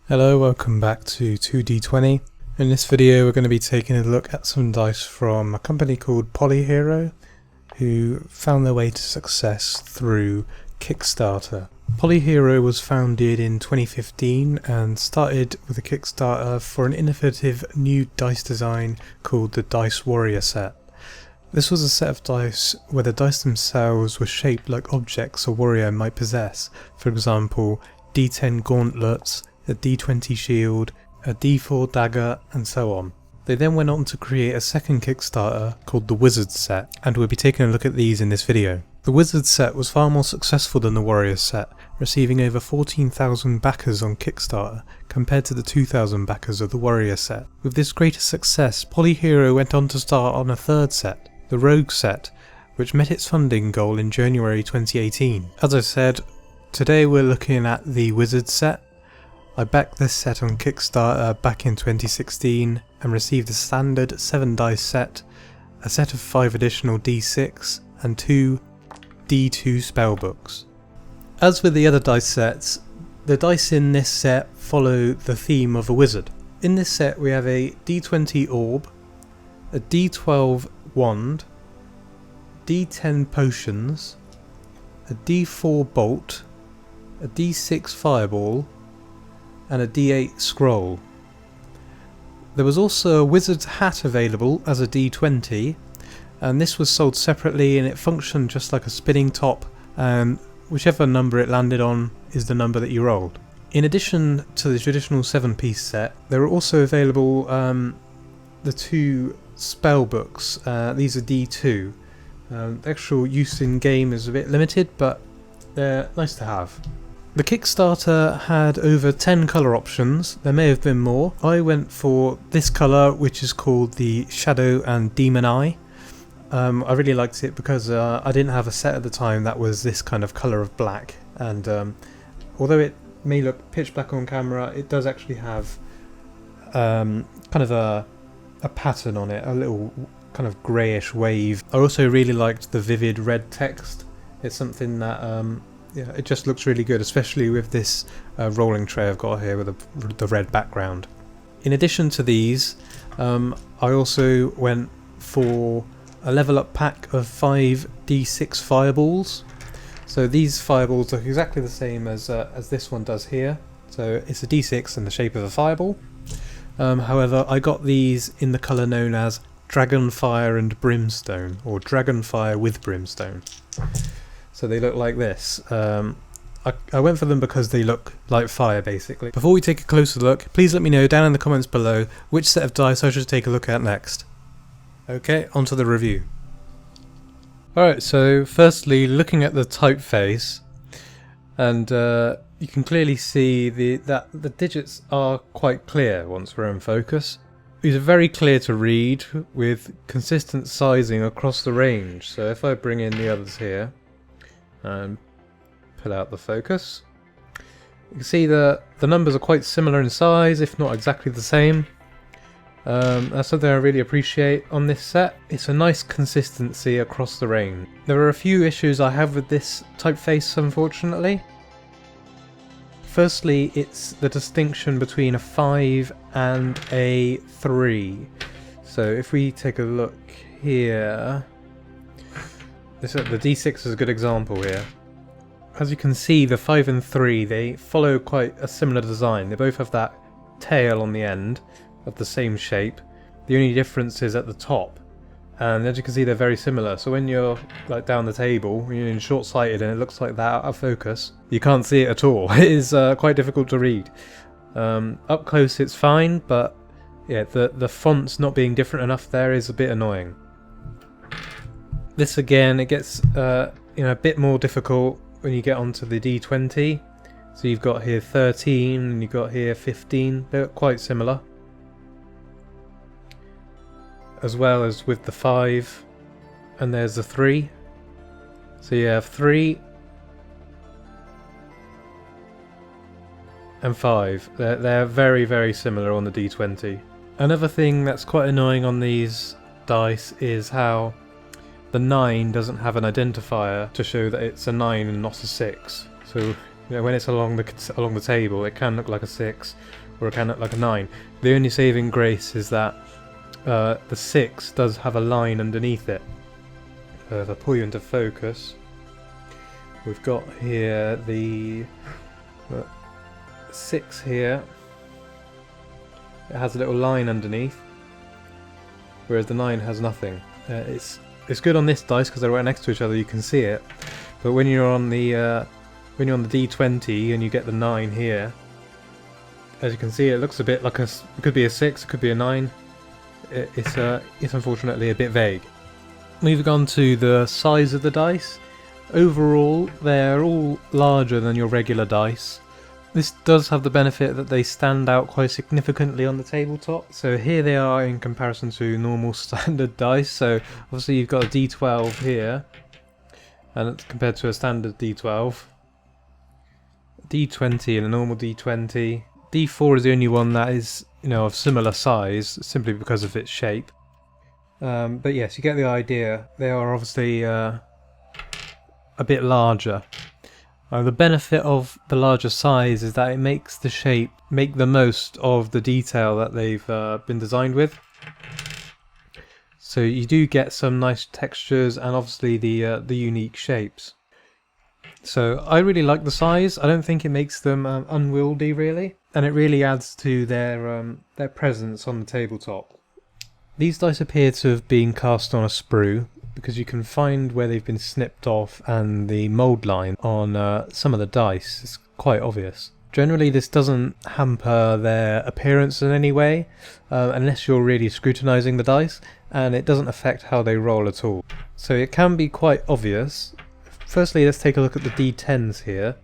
Hello, welcome back to 2D20. In this video we're going to be taking a look at some dice from a company called Polyhero, who found their way to success through Kickstarter. Polyhero was founded in 2015 and started with a Kickstarter for an innovative new dice design called the Dice Warrior set. This was a set of dice where the dice themselves were shaped like objects a warrior might possess, for example D10 gauntlets, a D20 shield, a D4 dagger, and so on. They then went on to create a second Kickstarter called the Wizard set, and we'll be taking a look at these in this video. The Wizard set was far more successful than the Warrior set, receiving over 14,000 backers on Kickstarter, compared to the 2,000 backers of the Warrior set. With this greater success, Polyhero went on to start on a third set, the Rogue set, which met its funding goal in January 2018. As I said, today we're looking at the Wizard set. I backed this set on Kickstarter back in 2016 and received a standard 7 dice set, a set of 5 additional D6 and 2 D2 spellbooks. As with the other dice sets, the dice in this set follow the theme of a wizard. In this set we have a D20 orb, a D12 wand, D10 potions, a D4 bolt, a D6 fireball, and a D8 scroll. There was also a wizard's hat available as a D20, and this was sold separately and it functioned just like a spinning top, and whichever number it landed on is the number that you rolled. In addition to the traditional 7-piece set, there are also available the 2 spell books. These are D2. The actual use in game is a bit limited, but they're nice to have. The Kickstarter had over 10 colour options. There may have been more. I went for this colour, which is called the Shadow and Demon Eye. I really liked it because I didn't have a set at the time that was this kind of colour of black, and although it may look pitch black on camera, it does actually have kind of a pattern on it, a little kind of greyish wave. I also really liked the vivid red text. It's something that yeah, it just looks really good, especially with this rolling tray I've got here with the red background. In addition to these, I also went for a level up pack of 5 D6 fireballs. So these fireballs are exactly the same as this one does here. So it's a D6 in the shape of a fireball. However, I got these in the colour known as Dragonfire and Brimstone, or Dragonfire with Brimstone. So they look like this. I went for them because they look like fire, basically. Before we take a closer look, please let me know down in the comments below which set of dice I should take a look at next. Okay, on to the review. Alright, so firstly, looking at the typeface, and you can clearly see that the digits are quite clear once we're in focus. These are very clear to read, with consistent sizing across the range. So if I bring in the others here, and pull out the focus, you can see that the numbers are quite similar in size, if not exactly the same. That's something I really appreciate on this set. It's a nice consistency across the range. There are a few issues I have with this typeface, unfortunately. Firstly, it's the distinction between a 5 and a 3. So if we take a look here, the D6 is a good example here. As you can see, the 5 and 3, they follow quite a similar design. They both have that tail on the end of the same shape. The only difference is at the top. And as you can see, they're very similar. So when you're like down the table, when you're short-sighted and it looks like that out of focus, you can't see it at all. It is quite difficult to read. Up close it's fine, but yeah, the font's not being different enough there is a bit annoying. This again, it gets a bit more difficult when you get onto the D20. So you've got here 13 and you've got here 15. They're quite similar. As well as with the 5, and there's the 3. So you have 3 and 5. They're very, very similar on the D20. Another thing that's quite annoying on these dice is how the 9 doesn't have an identifier to show that it's a 9 and not a 6. So You know, when it's along the table, it can look like a 6, or it can look like a 9. The only saving grace is that the 6 does have a line underneath it. If I pull you into focus, we've got here the 6 here. It has a little line underneath, whereas the 9 has nothing. It's good on this dice because they're right next to each other. You can see it, but when you're on the D20 and you get the 9 here, as you can see, it looks a bit like it could be a 6, it could be a 9. It's unfortunately a bit vague. Moving on to the size of the dice. Overall, they're all larger than your regular dice. This does have the benefit that they stand out quite significantly on the tabletop. So here they are in comparison to normal standard dice. So obviously you've got a D12 here, and it's compared to a standard D12. D20 and a normal D20. D4 is the only one that is, you know, of similar size, simply because of its shape. But yes, you get the idea. They are obviously a bit larger. The benefit of the larger size is that it makes the shape make the most of the detail that they've been designed with. So you do get some nice textures and obviously the unique shapes. So I really like the size. I don't think it makes them unwieldy really, and it really adds to their presence on the tabletop. These dice appear to have been cast on a sprue, because you can find where they've been snipped off and the mould line on some of the dice. It's quite obvious. Generally this doesn't hamper their appearance in any way, unless you're really scrutinising the dice, and it doesn't affect how they roll at all. So it can be quite obvious. Firstly, let's take a look at the D10s here.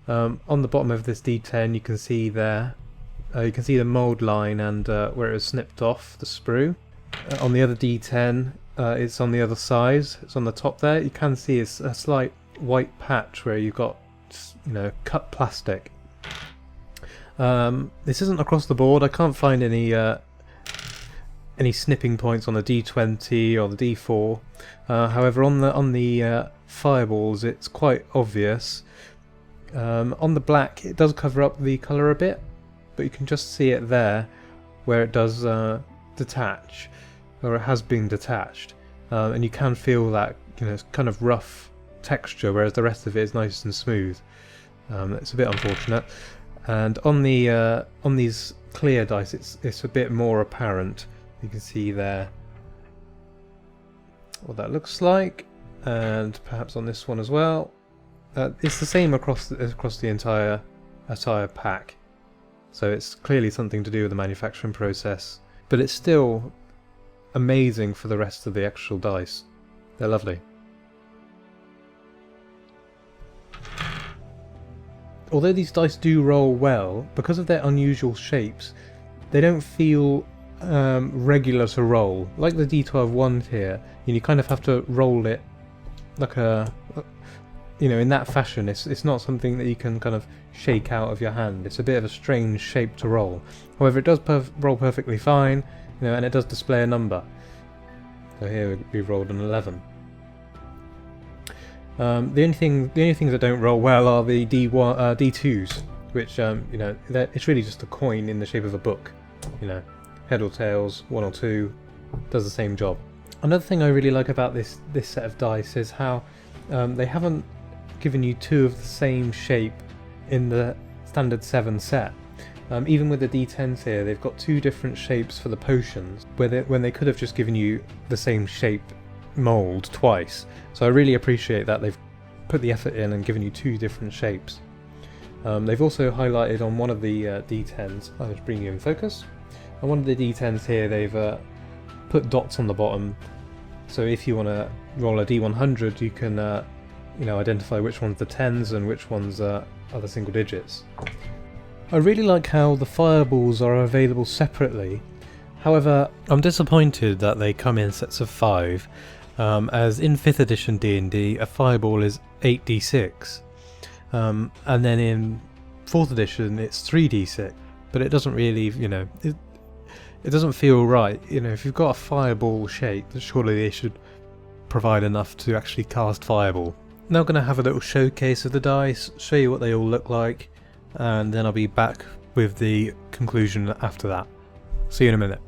On the bottom of this D10 you can see there, you can see the mould line and where it was snipped off, the sprue. On the other D10, it's on the other side, it's on the top there. You can see it's a slight white patch where you've got, you know, cut plastic. This isn't across the board. I can't find any snipping points on the D20 or the D4. However, on the fireballs, it's quite obvious. On the black, it does cover up the colour a bit, but you can just see it there, where it does detach, or it has been detached, and you can feel that, you know, it's kind of rough texture, whereas the rest of it is nice and smooth. It's a bit unfortunate. And on these clear dice, it's a bit more apparent. You can see there what that looks like, and perhaps on this one as well. It's the same across the entire pack, so it's clearly something to do with the manufacturing process, but it's still amazing for the rest of the actual dice. They're lovely. Although these dice do roll well, because of their unusual shapes, they don't feel regular to roll. Like the D12 wand here, you kind of have to roll it like a, you know, in that fashion. It's not something that you can kind of shake out of your hand. It's a bit of a strange shape to roll. However, it does roll perfectly fine, you know, and it does display a number. So here we've rolled an 11. The only things that don't roll well are the D2s, which you know, it's really just a coin in the shape of a book. You know, head or tails, 1 or 2, does the same job. Another thing I really like about this set of dice is how they haven't given you 2 of the same shape in the standard 7 set. Even with the D10s here, they've got 2 different shapes for the potions, when they could have just given you the same shape mould twice. So I really appreciate that they've put the effort in and given you 2 different shapes. They've also highlighted on one of the D10s, I'll just bring you in focus. On one of the D10s here, they've put dots on the bottom, so if you want to roll a D100, you can you know, identify which one's the 10s and which ones are the single digits. I really like how the fireballs are available separately. However, I'm disappointed that they come in sets of 5, as in 5th edition D&D a fireball is 8d6, and then in 4th edition it's 3d6, but it doesn't really, you know, it doesn't feel right. You know, if you've got a fireball shape, surely they should provide enough to actually cast fireball. Now going to have a little showcase of the dice, show you what they all look like, and then I'll be back with the conclusion after that. See you in a minute.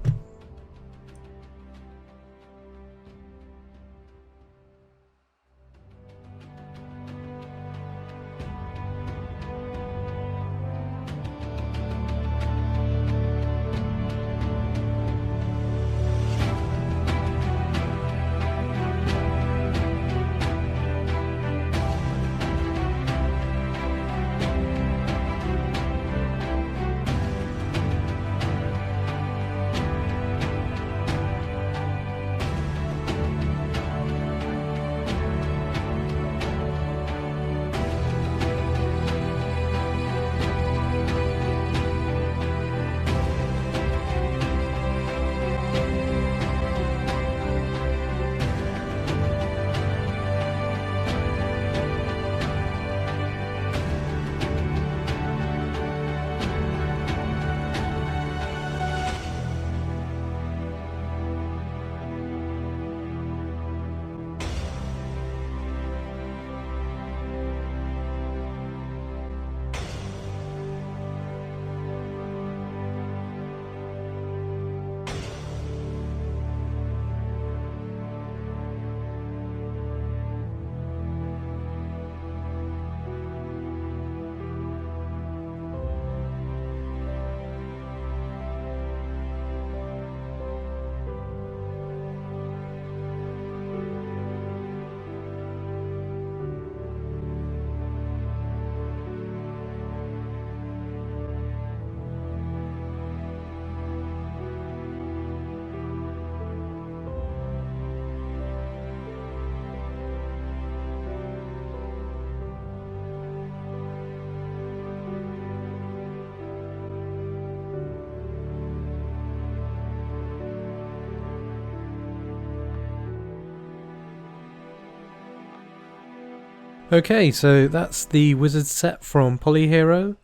Okay, so that's the wizard set from Polyhero.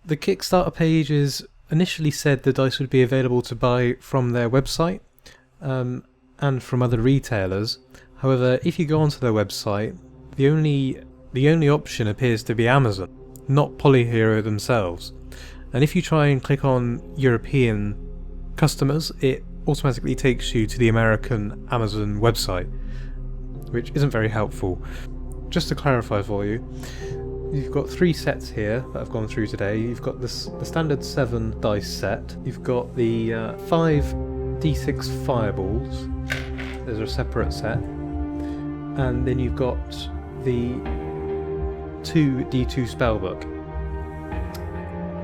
The Kickstarter pages initially said the dice would be available to buy from their website and from other retailers. However, if you go onto their website, the only option appears to be Amazon, not Polyhero themselves. And if you try and click on European customers, it automatically takes you to the American Amazon website, which isn't very helpful. Just to clarify for you, you've got 3 sets here that I've gone through today. You've got the standard 7 dice set, you've got the 5 d6 fireballs, there's a separate set, and then you've got the 2 d2 spellbook.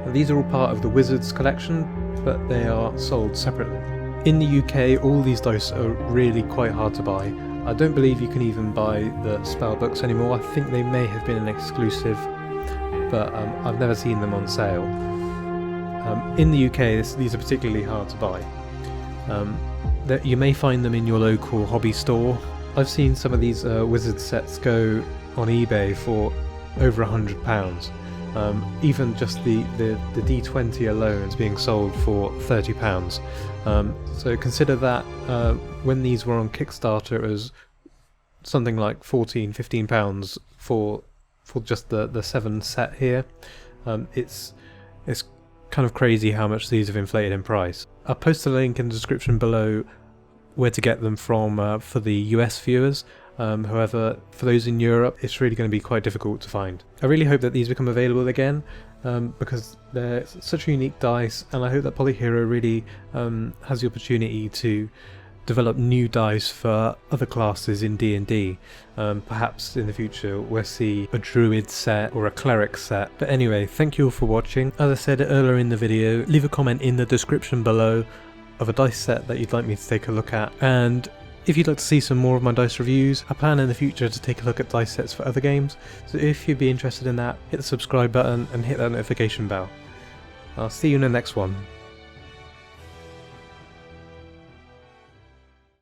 Now, these are all part of the Wizards collection, but they are sold separately. In the UK, all these dice are really quite hard to buy. I don't believe you can even buy the spellbooks anymore. I think they may have been an exclusive, but I've never seen them on sale. In the UK, these are particularly hard to buy. You may find them in your local hobby store. I've seen some of these wizard sets go on eBay for over £100. Even just the D20 alone is being sold for £30. So consider that when these were on Kickstarter, it was something like £14–15 for just the 7 set here. It's kind of crazy how much these have inflated in price. I'll post a link in the description below where to get them from for the US viewers. However, for those in Europe, it's really going to be quite difficult to find. I really hope that these become available again, because they're such a unique dice, and I hope that Polyhero really has the opportunity to develop new dice for other classes in D&D. Perhaps in the future we'll see a druid set or a cleric set. But anyway, thank you all for watching. As I said earlier in the video, leave a comment in the description below of a dice set that you'd like me to take a look at, and if you'd like to see some more of my dice reviews, I plan in the future to take a look at dice sets for other games, so if you'd be interested in that, hit the subscribe button and hit that notification bell. I'll see you in the next one.